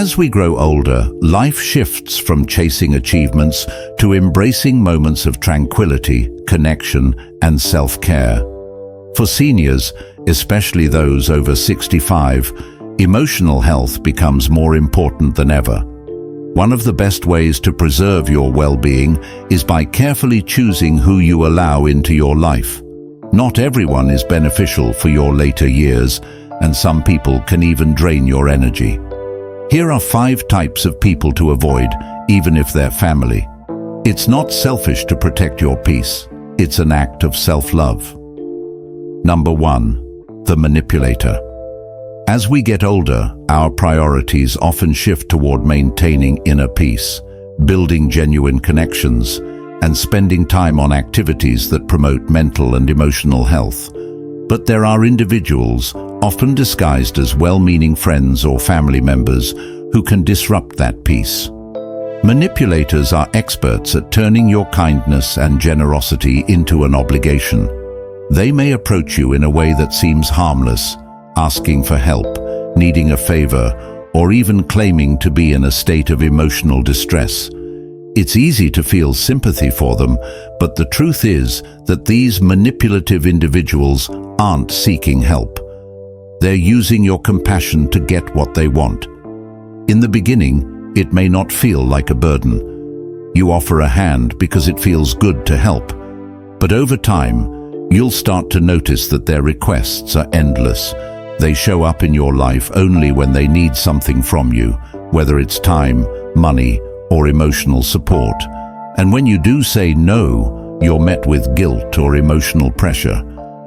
As we grow older, life shifts from chasing achievements to embracing moments of tranquility, connection, and self-care. For seniors, especially those over 65, emotional health becomes more important than ever. One of the best ways to preserve your well-being is by carefully choosing who you allow into your life. Not everyone is beneficial for your later years, and some people can even drain your energy. Here are 5 types of people to avoid, even if they're family. It's not selfish to protect your peace. It's an act of self-love. Number 1. The manipulator. As we get older, our priorities often shift toward maintaining inner peace, building genuine connections, and spending time on activities that promote mental and emotional health. But there are individuals, often disguised as well-meaning friends or family members, who can disrupt that peace. Manipulators are experts at turning your kindness and generosity into an obligation. They may approach you in a way that seems harmless, asking for help, needing a favor, or even claiming to be in a state of emotional distress. It's easy to feel sympathy for them, but the truth is that these manipulative individuals aren't seeking help. They're using your compassion to get what they want. In the beginning, it may not feel like a burden. You offer a hand because it feels good to help. But over time, you'll start to notice that their requests are endless. They show up in your life only when they need something from you, whether it's time, money, or emotional support. And when you do say no, you're met with guilt or emotional pressure.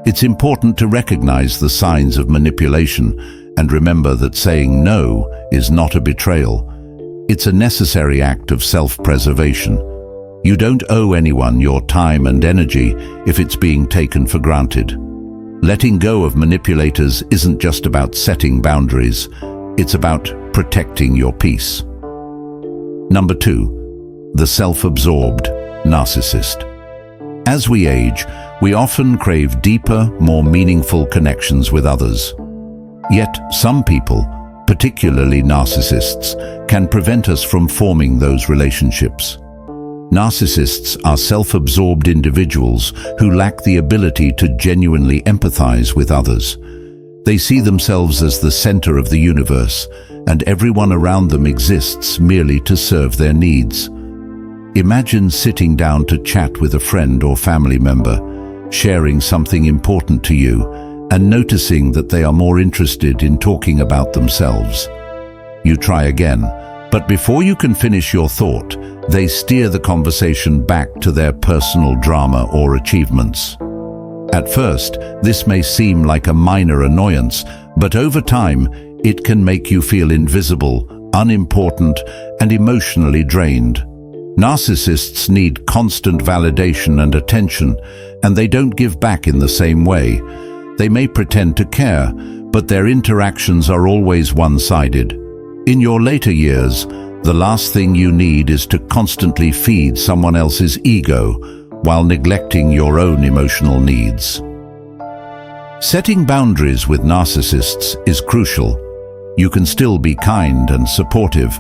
It's important to recognize the signs of manipulation and remember that saying no is not a betrayal. It's a necessary act of self-preservation. You don't owe anyone your time and energy if it's being taken for granted. Letting go of manipulators isn't just about setting boundaries, it's about protecting your peace. Number 2. The self-absorbed narcissist. As we age, we often crave deeper, more meaningful connections with others. Yet, some people, particularly narcissists, can prevent us from forming those relationships. Narcissists are self-absorbed individuals who lack the ability to genuinely empathize with others. They see themselves as the center of the universe, and everyone around them exists merely to serve their needs. Imagine sitting down to chat with a friend or family member, sharing something important to you, and noticing that they are more interested in talking about themselves. You try again, but before you can finish your thought, they steer the conversation back to their personal drama or achievements. At first, this may seem like a minor annoyance, but over time, it can make you feel invisible, unimportant, and emotionally drained. Narcissists need constant validation and attention, and they don't give back in the same way. They may pretend to care, but their interactions are always one-sided. In your later years, the last thing you need is to constantly feed someone else's ego while neglecting your own emotional needs. Setting boundaries with narcissists is crucial. You can still be kind and supportive,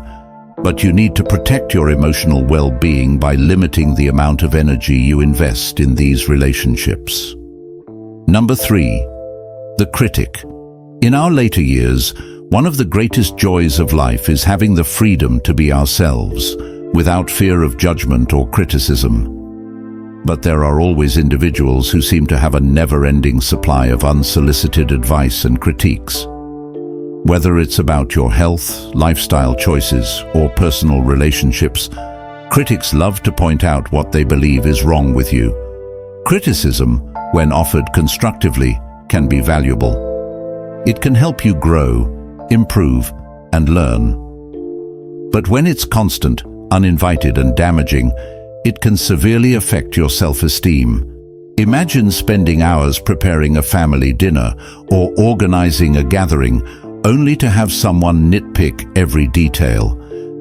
but you need to protect your emotional well-being by limiting the amount of energy you invest in these relationships. Number 3. The critic. In our later years, one of the greatest joys of life is having the freedom to be ourselves, without fear of judgment or criticism. But there are always individuals who seem to have a never-ending supply of unsolicited advice and critiques. Whether it's about your health, lifestyle choices, or personal relationships, critics love to point out what they believe is wrong with you. Criticism, when offered constructively, can be valuable. It can help you grow, improve, and learn. But when it's constant, uninvited, and damaging, it can severely affect your self-esteem. Imagine spending hours preparing a family dinner or organizing a gathering, only to have someone nitpick every detail.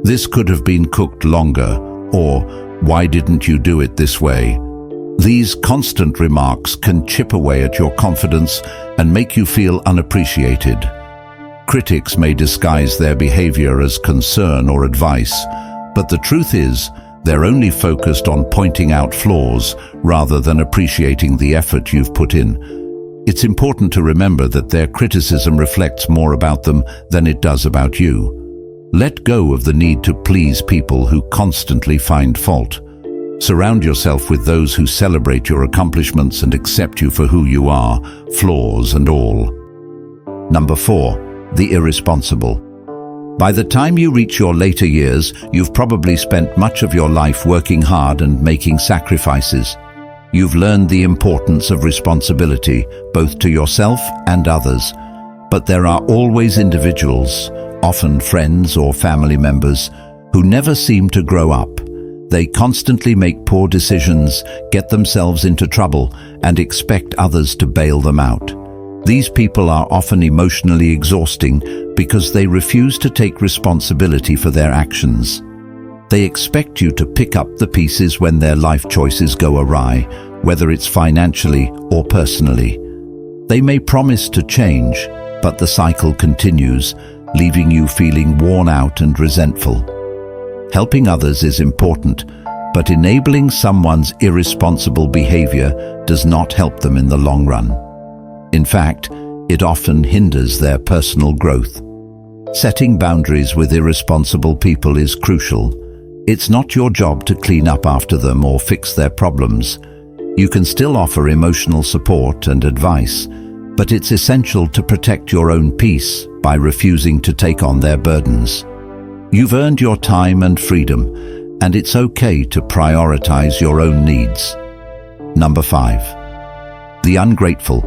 This could have been cooked longer, or why didn't you do it this way? These constant remarks can chip away at your confidence and make you feel unappreciated. Critics may disguise their behavior as concern or advice, but the truth is, they're only focused on pointing out flaws rather than appreciating the effort you've put in. It's important to remember that their criticism reflects more about them than it does about you. Let go of the need to please people who constantly find fault. Surround yourself with those who celebrate your accomplishments and accept you for who you are, flaws and all. Number 4, the irresponsible. By the time you reach your later years, you've probably spent much of your life working hard and making sacrifices. You've learned the importance of responsibility, both to yourself and others. But there are always individuals, often friends or family members, who never seem to grow up. They constantly make poor decisions, get themselves into trouble, and expect others to bail them out. These people are often emotionally exhausting because they refuse to take responsibility for their actions. They expect you to pick up the pieces when their life choices go awry, whether it's financially or personally. They may promise to change, but the cycle continues, leaving you feeling worn out and resentful. Helping others is important, but enabling someone's irresponsible behavior does not help them in the long run. In fact, it often hinders their personal growth. Setting boundaries with irresponsible people is crucial. It's not your job to clean up after them or fix their problems. You can still offer emotional support and advice, but it's essential to protect your own peace by refusing to take on their burdens. You've earned your time and freedom, and it's okay to prioritize your own needs. Number 5, the ungrateful.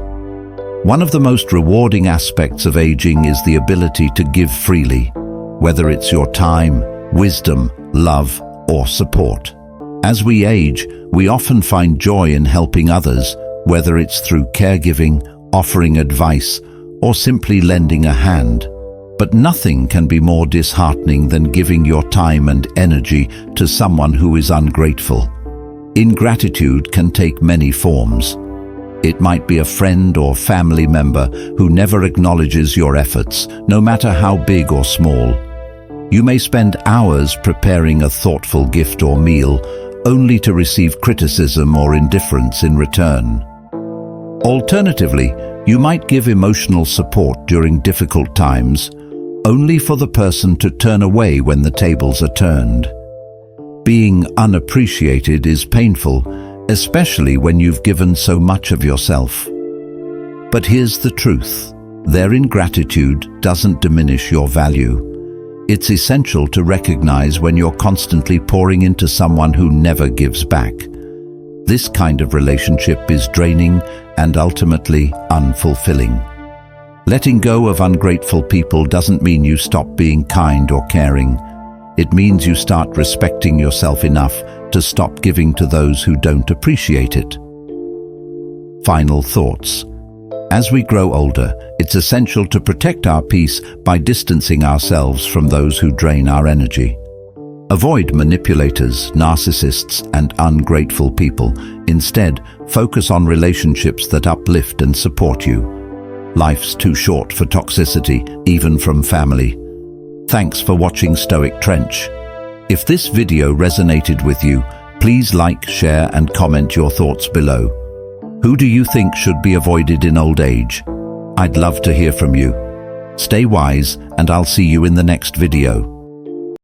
One of the most rewarding aspects of aging is the ability to give freely, whether it's your time, wisdom, love, or support. As we age, we often find joy in helping others, whether it's through caregiving, offering advice, or simply lending a hand. But nothing can be more disheartening than giving your time and energy to someone who is ungrateful. Ingratitude can take many forms. It might be a friend or family member who never acknowledges your efforts, no matter how big or small. You may spend hours preparing a thoughtful gift or meal, only to receive criticism or indifference in return. Alternatively, you might give emotional support during difficult times, only for the person to turn away when the tables are turned. Being unappreciated is painful, especially when you've given so much of yourself. But here's the truth: their ingratitude doesn't diminish your value. It's essential to recognize when you're constantly pouring into someone who never gives back. This kind of relationship is draining and ultimately unfulfilling. Letting go of ungrateful people doesn't mean you stop being kind or caring. It means you start respecting yourself enough to stop giving to those who don't appreciate it. Final thoughts. As we grow older, it's essential to protect our peace by distancing ourselves from those who drain our energy. Avoid manipulators, narcissists, and ungrateful people. Instead, focus on relationships that uplift and support you. Life's too short for toxicity, even from family. Thanks for watching Stoic Trench. If this video resonated with you, please like, share, and comment your thoughts below. Who do you think should be avoided in old age? I'd love to hear from you. Stay wise, and I'll see you in the next video.